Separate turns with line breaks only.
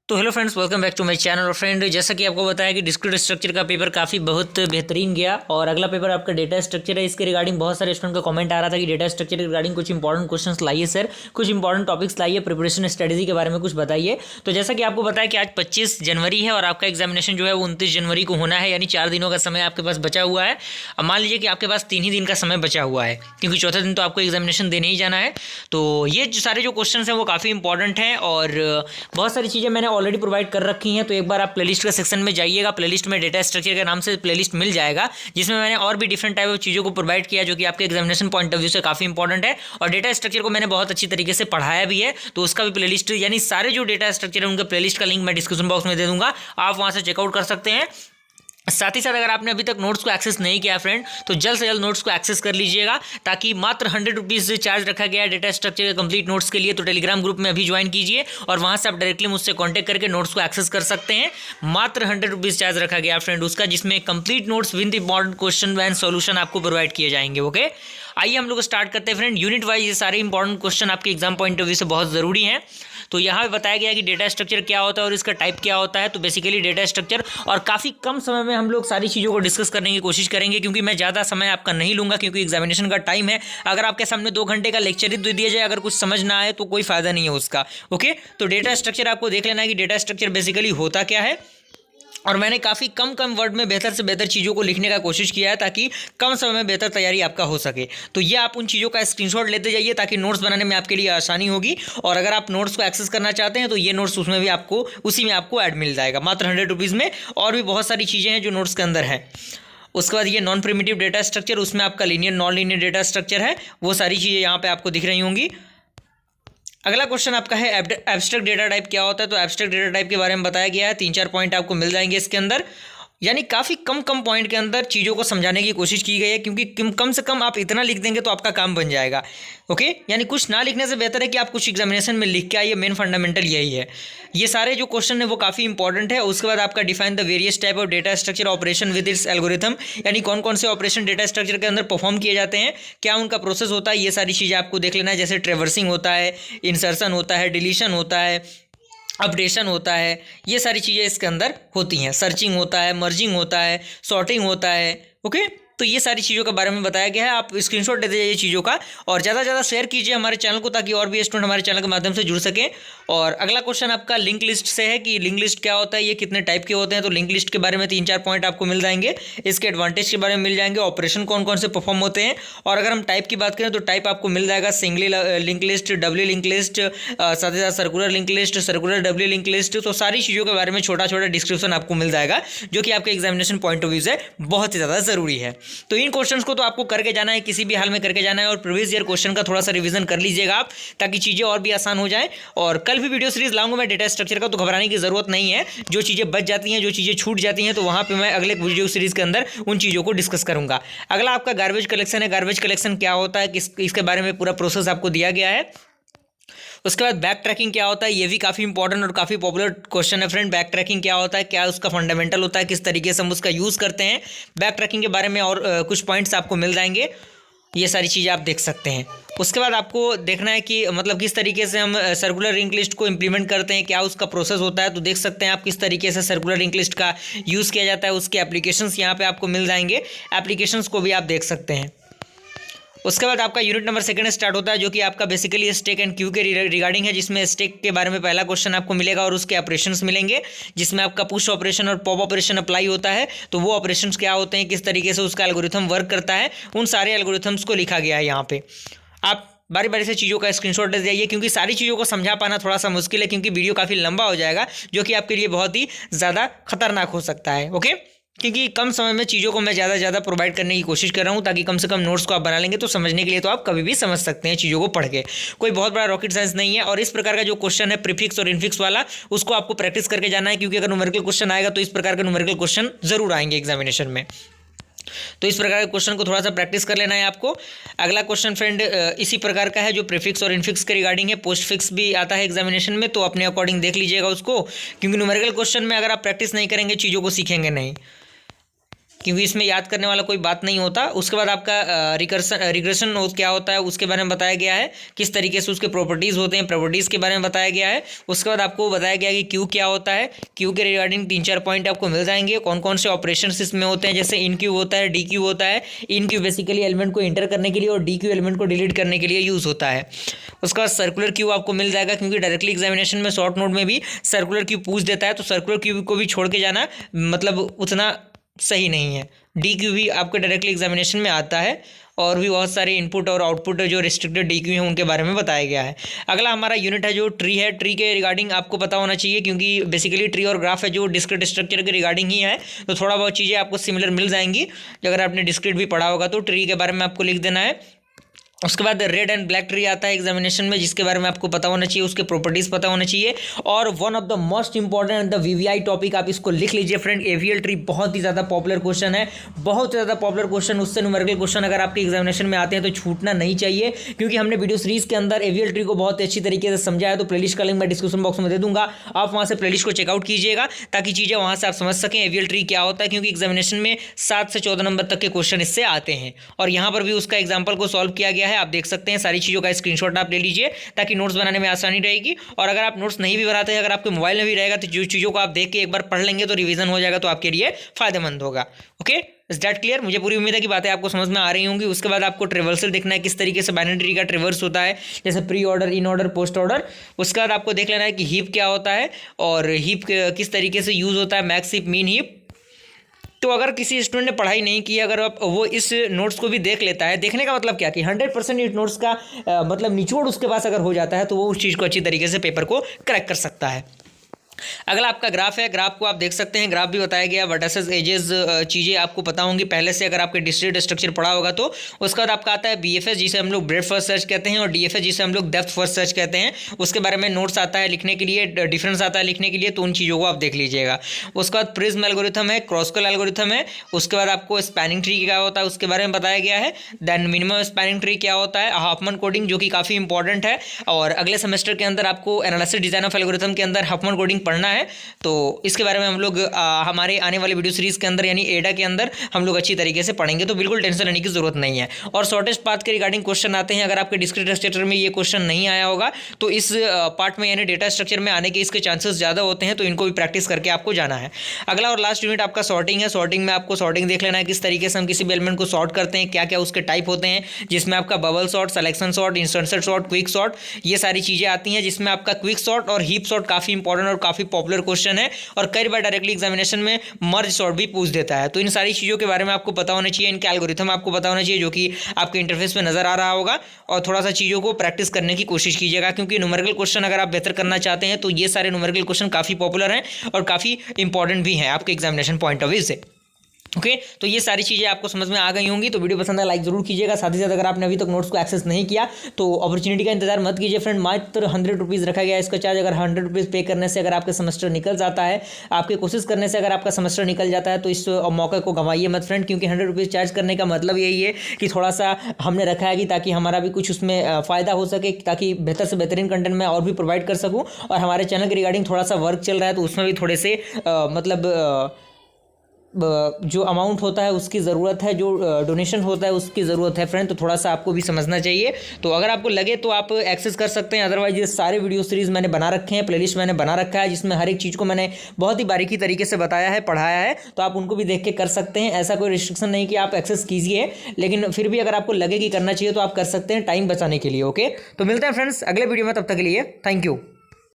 तो hello friends, welcome back to my channel. और friend, जैसा कि आपको बताया कि डिस्क्रीट स्ट्रक्चर का पेपर काफ़ी बहुत बेहतरीन गया और अगला पेपर आपका डेटा स्ट्रक्चर है। इसके रिगार्डिंग बहुत सारे स्टूडेंट का कमेंट आ रहा था कि डेटा स्ट्रक्चर के रिगार्डिंग कुछ इंपॉर्टेंट क्वेश्चंस लाइए सर, कुछ इंपॉर्टेंट टॉपिक्स लाइए, प्रिपरेशन स्ट्रेटेजी के बारे में कुछ बताइए। तो जैसा कि आपको बताया कि आज 25 जनवरी है और आपका एग्जामिनेशन जो है वो 29 जनवरी को होना है, यानी 4 दिनों का समय आपके पास बचा हुआ है। अब मान लीजिए कि आपके पास 3 ही दिन का समय बचा हुआ है, क्योंकि चौथे दिन तो आपको एग्जामिनेशन देने ही जाना है। तो ये जो सारे जो क्वेश्चन हैं वो काफ़ी इंपॉर्टेंट हैं और बहुत सारी चीज़ें मैंने ऑलरेडी प्रोवाइड कर रखी हैं। तो एक बार आप प्लेलिस्ट के सेक्शन में जाइएगा, प्लेलिस्ट में डेटा स्ट्रक्चर के नाम से प्लेलिस्ट मिल जाएगा, जिसमें मैंने और भी डिफरेंट टाइप ऑफ चीज़ों को प्रोवाइड किया जो कि आपके एग्जामिनेशन पॉइंट ऑफ व्यू से काफ़ी इंपॉर्टेंट है। और डेटा स्ट्रक्चर को मैंने बहुत अच्छी तरीके से पढ़ाया भी है, तो उसका भी प्लेलिस्ट, यानी सारे जो डेटा स्ट्रक्चर है उनके प्लेलिस्ट का लिंक मैं डिस्क्रिप्शन बॉक्स में दे दूंगा, आप वहाँ से चेकआउट कर सकते हैं। साथ ही साथ अगर आपने अभी तक नोट्स को एक्सेस नहीं किया फ्रेंड, तो जल्द से जल्द नोट्स को एक्सेस कर लीजिएगा, ताकि मात्र 100 रुपीज़ चार्ज रखा गया है डेटा स्ट्रक्चर के कंप्लीट नोट्स के लिए। तो टेलीग्राम ग्रुप में अभी ज्वाइन कीजिए और वहां से आप डायरेक्टली मुझसे कांटेक्ट करके नोट्स को एक्सेस कर सकते हैं। मात्र 100 रुपीज़ चार्ज रखा गया फ्रेंड उसका, जिसमें complete notes with important question and solution आपको प्रोवाइड किए जाएंगे। ओके, आइए हम लोग स्टार्ट करते हैं फ्रेंड। यूनिट वाइज ये सारे इंपॉर्टेंट क्वेश्चन आपके एग्जाम पॉइंट ऑफ व्यू से बहुत ज़रूरी हैं। तो यहाँ पे बताया गया है कि डेटा स्ट्रक्चर क्या होता है और इसका टाइप क्या होता है। तो बेसिकली डेटा स्ट्रक्चर, और काफ़ी कम समय में हम लोग सारी चीज़ों को डिस्कस करने की कोशिश करेंगे, क्योंकि मैं ज़्यादा समय आपका नहीं लूँगा, क्योंकि एग्जामिनेशन का टाइम है। अगर आपके सामने 2 घंटे का लेक्चर ही दे दिया जाए, अगर कुछ समझ ना आए तो कोई फ़ायदा नहीं है उसका। ओके, तो डेटा स्ट्रक्चर आपको देख लेना है कि डेटा स्ट्रक्चर बेसिकली होता क्या है। और मैंने काफ़ी कम वर्ड में बेहतर से बेहतर चीज़ों को लिखने का कोशिश किया है, ताकि कम समय में बेहतर तैयारी आपका हो सके। तो ये आप उन चीज़ों का स्क्रीनशॉट लेते जाइए, ताकि नोट्स बनाने में आपके लिए आसानी होगी। और अगर आप नोट्स को एक्सेस करना चाहते हैं तो ये नोट्स उसमें भी आपको, उसी में आपको ऐड मिल जाएगा मात्र 100 रुपीज़ में। और भी बहुत सारी चीज़ें हैं जो नोट्स के अंदर है। उसके बाद ये नॉन प्रिमिटिव डेटा स्ट्रक्चर, उसमें आपका linear non linear data structure है, वो सारी चीज़ें यहाँ पर आपको दिख रही होंगी। अगला क्वेश्चन आपका है एब्स्ट्रैक्ट डेटा टाइप क्या होता है। तो एब्स्ट्रैक्ट डेटा टाइप के बारे में बताया गया है, 3-4 पॉइंट आपको मिल जाएंगे इसके अंदर। यानी काफ़ी कम पॉइंट के अंदर चीज़ों को समझाने की कोशिश की गई है, क्योंकि कम से कम आप इतना लिख देंगे तो आपका काम बन जाएगा। ओके, यानी कुछ ना लिखने से बेहतर है कि आप कुछ एग्जामिनेशन में लिख के आइए। मेन फंडामेंटल यही है। ये सारे जो क्वेश्चन है वो काफ़ी इंपॉर्टेंट है। उसके बाद आपका define the various type of data structure operation with its algorithm, यानी कौन कौन से ऑपरेशन डेटा स्ट्रक्चर के अंदर परफॉर्म किए जाते हैं, क्या उनका प्रोसेस होता है, ये सारी चीज़ें आपको देख लेना है। जैसे ट्रेवर्सिंग होता है, इंसर्शन होता है, डिलीशन होता है, अपडेशन होता है, ये सारी चीज़ें इसके अंदर होती हैं। सर्चिंग होता है, मर्जिंग होता है, सॉर्टिंग होता है। ओके, तो ये सारी चीज़ों के बारे में बताया गया है। आप स्क्रीनशॉट लेते जाइए चीज़ों का, और ज़्यादा से ज़्यादा शेयर कीजिए हमारे चैनल को, ताकि और भी स्टूडेंट हमारे चैनल के माध्यम से जुड़ सकें। और अगला क्वेश्चन आपका लिंक लिस्ट से है कि लिंक लिस्ट क्या होता है, ये कितने टाइप के होते हैं। तो लिंक लिस्ट के बारे में 3-4 पॉइंट आपको मिल जाएंगे, इसके एडवांटेज के बारे में मिल जाएंगे, ऑपरेशन कौन कौन से परफॉर्म होते हैं। और अगर हम टाइप की बात करें तो टाइप आपको मिल जाएगा singly link list, doubly link list, साथ ही साथ circular link list, circular doubly link list. तो सारी चीज़ों के बारे में छोटा डिस्क्रिप्शन आपको मिल जाएगा, जो कि आपके एग्जामिनेशन पॉइंट ऑफ व्यू से बहुत ही ज़्यादा ज़रूरी है। तो इन क्वेश्चन को तो आपको करके जाना है, किसी भी हाल में करके जाना है। और प्रीवियस ईयर क्वेश्चन का थोड़ा सा रिवीजन कर लीजिएगा आप, ताकि चीज़ें और भी आसान हो जाए। और कल भी वीडियो सीरीज लाऊंगा मैं डेटा स्ट्रक्चर का, तो घबराने की जरूरत नहीं है। जो चीज़ें बच जाती हैं, जो चीज़ें छूट जाती हैं, तो वहाँ पे मैं अगले वीडियो सीरीज के अंदर उन चीज़ों को डिस्कस करूंगा। अगला आपका गार्बेज कलेक्शन है। गार्बेज कलेक्शन क्या होता है, इसके बारे में पूरा प्रोसेस आपको दिया गया है। उसके बाद बैक ट्रैकिंग क्या होता है, ये भी काफ़ी इंपॉर्टेंट और काफ़ी पॉपुलर क्वेश्चन है फ्रेंड। बैक ट्रैकिंग क्या होता है, क्या उसका फंडामेंटल होता है, किस तरीके से हम उसका यूज़ करते हैं। बैक ट्रैकिंग के बारे में और कुछ पॉइंट्स आपको मिल जाएंगे, ये सारी चीज़ें आप देख सकते हैं। उसके बाद आपको देखना है कि मतलब किस तरीके से हम सर्कुलर लिंक लिस्ट को इंप्लीमेंट करते हैं, क्या उसका प्रोसेस होता है। तो देख सकते हैं आप किस तरीके से सर्कुलर लिंक लिस्ट का यूज़ किया जाता है, उसके एप्लीकेशंस यहाँ पे आपको मिल जाएंगे, एप्लीकेशंस को भी आप देख सकते हैं। उसके बाद आपका यूनिट नंबर 2 स्टार्ट होता है, जो कि आपका बेसिकली स्टेक एंड क्यू के रिगार्डिंग है, जिसमें स्टेक के बारे में पहला क्वेश्चन आपको मिलेगा और उसके ऑपरेशंस मिलेंगे, जिसमें आपका पुश ऑपरेशन और पॉप ऑपरेशन अप्लाई होता है। तो वो ऑपरेशंस क्या होते हैं, किस तरीके से उसका एल्गोरिथम वर्क करता है, उन सारे एल्गोरिथम्स को लिखा गया है यहाँ पे। आप बारी बारी से चीज़ों का स्क्रीनशॉट ले जाइए, क्योंकि सारी चीज़ों को समझा पाना थोड़ा सा मुश्किल है, क्योंकि वीडियो काफ़ी लंबा हो जाएगा, जो कि आपके लिए बहुत ही ज़्यादा खतरनाक हो सकता है। ओके, क्योंकि कम समय में चीज़ों को मैं ज़्यादा प्रोवाइड करने की कोशिश कर रहा हूँ, ताकि कम से कम नोट्स को आप बना लेंगे तो समझने के लिए तो आप कभी भी समझ सकते हैं चीज़ों को पढ़ के। कोई बहुत बड़ा रॉकेट साइंस नहीं है। और इस प्रकार का जो क्वेश्चन है प्रीफिक्स और इनफिक्स वाला, उसको आपको प्रैक्टिस करके जाना है, क्योंकि अगर न्यूमेरिकल क्वेश्चन आएगा तो इस प्रकार के न्यूमेरिकल क्वेश्चन जरूर आएंगे एग्जामिनेशन में। तो इस प्रकार के क्वेश्चन को थोड़ा सा प्रैक्टिस कर लेना है आपको। अगला क्वेश्चन फ्रेंड इसी प्रकार का है, जो प्रीफिक्स और इनफिक्स के रिगार्डिंग है। पोस्ट फिक्स भी आता है एग्जामिनेशन में, तो अपने अकॉर्डिंग देख लीजिएगा उसको, क्योंकि न्यूमेरिकल क्वेश्चन में अगर आप प्रैक्टिस नहीं करेंगे चीज़ों को सीखेंगे नहीं। क्योंकि इसमें याद करने वाला कोई बात नहीं होता। उसके बाद आपका रिग्रेशन क्या होता है उसके बारे में बताया गया है, किस तरीके से उसके प्रॉपर्टीज़ होते हैं, प्रॉपर्टीज़ के बारे में बताया गया है। उसके बाद आपको बताया गया कि क्यू क्या होता है, क्यू के रिगार्डिंग 3-4 पॉइंट आपको मिल जाएंगे। कौन कौन से ऑपरेशन इसमें होते हैं, जैसे इन क्यू होता है, डी क्यू होता है। इन क्यू बेसिकली एलिमेंट को इंटर करने के लिए और डी क्यू एलिमेंट को डिलीट करने के लिए यूज़ होता है। उसके बाद सर्कुलर क्यू आपको मिल जाएगा, क्योंकि डायरेक्टली एग्जामिनेशन में शॉर्ट नोट में भी सर्कुलर क्यू पूछ देता है, तो सर्कुलर क्यू को भी छोड़ के जाना मतलब उतना सही नहीं है। डी क्यू भी आपके डायरेक्टली एग्जामिनेशन में आता है, और भी बहुत सारे इनपुट और आउटपुट जो रिस्ट्रिक्टेड डी क्यू हैं उनके बारे में बताया गया है। अगला हमारा यूनिट है जो ट्री है। ट्री के रिगार्डिंग आपको पता होना चाहिए, क्योंकि बेसिकली ट्री और ग्राफ है जो डिस्क्रीट स्ट्रक्चर के रिगार्डिंग ही है, तो थोड़ा बहुत चीज़ें आपको सिमिलर मिल जाएंगी। अगर आपने डिस्क्रीट भी पढ़ा होगा तो ट्री के बारे में आपको लिख देना है। उसके बाद रेड एंड ब्लैक ट्री आता है एग्जामिनेशन में, जिसके बारे में आपको पता होना चाहिए, उसके प्रॉपर्टीज़ पता होना चाहिए। और one of the most important and the VVI topic, आप इसको लिख लीजिए फ्रेंड, एवीएल ट्री बहुत ही ज़्यादा पॉपुलर क्वेश्चन है, बहुत ज़्यादा पॉपुलर क्वेश्चन। उससे न्यूमेरिकल क्वेश्चन अगर आपके एग्जामिनेशन में आते हैं तो छूटना नहीं चाहिए, क्योंकि हमने वीडियो सीरीज के अंदर एवीएल ट्री को बहुत अच्छी तरीके से समझा है। तो प्लेलिस्ट का लिंक मैं डिस्क्रिप्शन बॉक्स में दे दूंगा, आप वहाँ से प्लेलिस्ट को चेकआउट कीजिएगा, ताकि चीज़ें वहाँ से आप समझ सकें एवीएल ट्री क्या होता है, क्योंकि एग्जामिनेशन में 7 से 14 नंबर तक के क्वेश्चन इससे आते हैं। और यहाँ पर भी उसका एग्जाम्पल को सॉल्व किया गया है, आप देख सकते हैं। सारी चीज़ों का स्क्रीनशॉट आप ले लीजिए, ताकि नोट्स बनाने में आसानी रहेगी। और अगर आप नोट्स नहीं भी बनाते हैं, अगर आपके मोबाइल में भी रहेगा, तो जो चीज़ों को आप देख के एक बार पढ़ लेंगे तो रिवीजन हो जाएगा, तो आपके लिए फायदेमंद होगा। Okay, is that clear? मुझे पूरी उम्मीद है कि बातें आपको समझ में आ रही होंगी। उसके बाद आपको ट्रिवर्सल देखना है, किस तरीके से बाइनरी ट्री का ट्रिवर्स होता है, जैसे pre order, in order, post order. उसके बाद आपको देख लेना है कि हीप क्या होता है, और हीप किस तरीके से यूज होता है, मैक्स हीप, मीन हीप। तो अगर किसी स्टूडेंट ने पढ़ाई नहीं की, अगर वो इस नोट्स को भी देख लेता है, देखने का मतलब क्या कि 100% इस नोट्स का मतलब निचोड़ उसके पास अगर हो जाता है, तो वो उस चीज़ को अच्छी तरीके से पेपर को क्रैक कर सकता है। अगला आपका ग्राफ है। ग्राफ को आप देख सकते हैं, ग्राफ भी बताया गया, वर्टिसेस, एजेस, चीज़ें आपको पता होंगी पहले से, अगर आपके डिस्क्रीट स्ट्रक्चर पढ़ा होगा तो। उसके बाद आपका आता है बीएफएस, जिसे हम लोग ब्रेथ फर्स्ट सर्च कहते हैं, और डीएफएस, जिसे हम लोग डेप्थ फर्स्ट सर्च कहते हैं। उसके बारे में नोट्स आता है लिखने के लिए, डिफरेंस आता है लिखने के लिए, तो उन चीज़ों को आप देख लीजिएगा। उसके बाद प्रिज्म एल्गोरिथम है, क्रॉसकल एल्गोरिथम है। उसके बाद आपको स्पैनिंग ट्री क्या होता है उसके बारे में बताया गया है। देन मिनिमम स्पैनिंग ट्री क्या होता है, हाफमैन कोडिंग, जो कि काफ़ी इंपॉर्टेंट है, और अगले सेमेस्टर के अंदर आपको एनालिसिस डिजाइन ऑफ एल्गोरिथम के अंदर हाफमैन कोडिंग पढ़ना है। तो इसके बारे में हम लोग हमारे आने वाले वीडियो सीरीज के अंदर, यानी एडा के अंदर, हम लोग अच्छी तरीके से पढ़ेंगे, तो बिल्कुल टेंशन लेने की जरूरत नहीं है। और शॉर्टेस्ट पाथ के रिगार्डिंग क्वेश्चन आते हैं। अगर आपके डिस्क्रीट स्ट्रक्चर में ये क्वेश्चन नहीं आया होगा, तो इस पार्ट में यानी डेटा स्ट्रक्चर में आने के इसके चांसेस ज़्यादा होते हैं, तो इनको भी प्रैक्टिस करके आपको जाना है। अगला और लास्ट यूनिट आपका सॉर्टिंग है। सॉर्टिंग में आपको सॉर्टिंग देख लेना है, किस तरीके से हम किसी भी एलिमेंट को सॉर्ट करते हैं, क्या क्या उसके टाइप होते हैं, जिसमें आपका bubble sort, selection sort, insertion sort, quick sort, ये सारी चीज़ें आती हैं, जिसमें आपका क्विक सॉर्ट और हीप सॉर्ट काफ़ी इंपॉर्टेंट और काफ़ी पॉपुलर क्वेश्चन है, और कई बार डायरेक्टली एग्जामिनेशन में मर्ज सॉर्ट भी पूछ देता है। तो इन सारी चीज़ों के बारे में आपको पता होना चाहिए, इनके एल्गोरिथम आपको पता होना चाहिए, जो कि आपके इंटरफेस में नजर आ रहा होगा। और थोड़ा सा चीज़ों को प्रैक्टिस करने की कोशिश कीजिएगा, क्योंकि न्यूमेरिकल क्वेश्चन अगर आप बेहतर करना चाहते हैं, तो ये सारे न्यूमेरिकल क्वेश्चन काफ़ी पॉपुलर हैं और काफ़ी इंपॉर्टेंट भी हैं आपके एग्जामिनेशन पॉइंट ऑफ व्यू से। ओके, तो ये सारी चीज़ें आपको समझ में आ गई होंगी। तो वीडियो पसंद है लाइक जरूर कीजिएगा। साथ ही साथ अगर आपने अभी तक नोट्स को एक्सेस नहीं किया, तो अपॉर्चुनिटी का इंतजार मत कीजिए फ्रेंड। मात्र 100 रुपीज़ रखा गया है इसका चार्ज। अगर 100 रुपीज़ पे करने से अगर आपका सेमेस्टर निकल जाता है, आपके कोशिश करने से अगर आपका सेमेस्टर निकल जाता है, तो इस मौके को गंवाइए मत फ्रेंड, क्योंकि 100 रुपीज़ चार्ज करने का मतलब यही है कि थोड़ा सा हमने रखा है कि ताकि हमारा भी कुछ उसमें फ़ायदा हो सके, ताकि बेहतर से बेहतरीन कंटेंट मैं और भी प्रोवाइड कर सकूँ। और हमारे चैनल के रिगार्डिंग थोड़ा सा वर्क चल रहा है, तो उसमें भी थोड़े से मतलब जो अमाउंट होता है उसकी ज़रूरत है, जो डोनेशन होता है उसकी ज़रूरत है फ्रेंड। तो थोड़ा सा आपको भी समझना चाहिए। तो अगर आपको लगे तो आप एक्सेस कर सकते हैं, अदरवाइज ये सारे वीडियो सीरीज़ मैंने बना रखे हैं, प्लेलिस्ट मैंने बना रखा है, जिसमें हर एक चीज़ को मैंने बहुत ही बारीकी तरीके से बताया है, पढ़ाया है। तो आप उनको भी देख के कर सकते हैं, ऐसा कोई रिस्ट्रिक्शन नहीं कि आप एक्सेस कीजिए, लेकिन फिर भी अगर आपको लगे कि करना चाहिए तो आप कर सकते हैं टाइम बचाने के लिए। ओके, तो मिलते हैं फ्रेंड्स अगले वीडियो में, तब तक के लिए थैंक यू।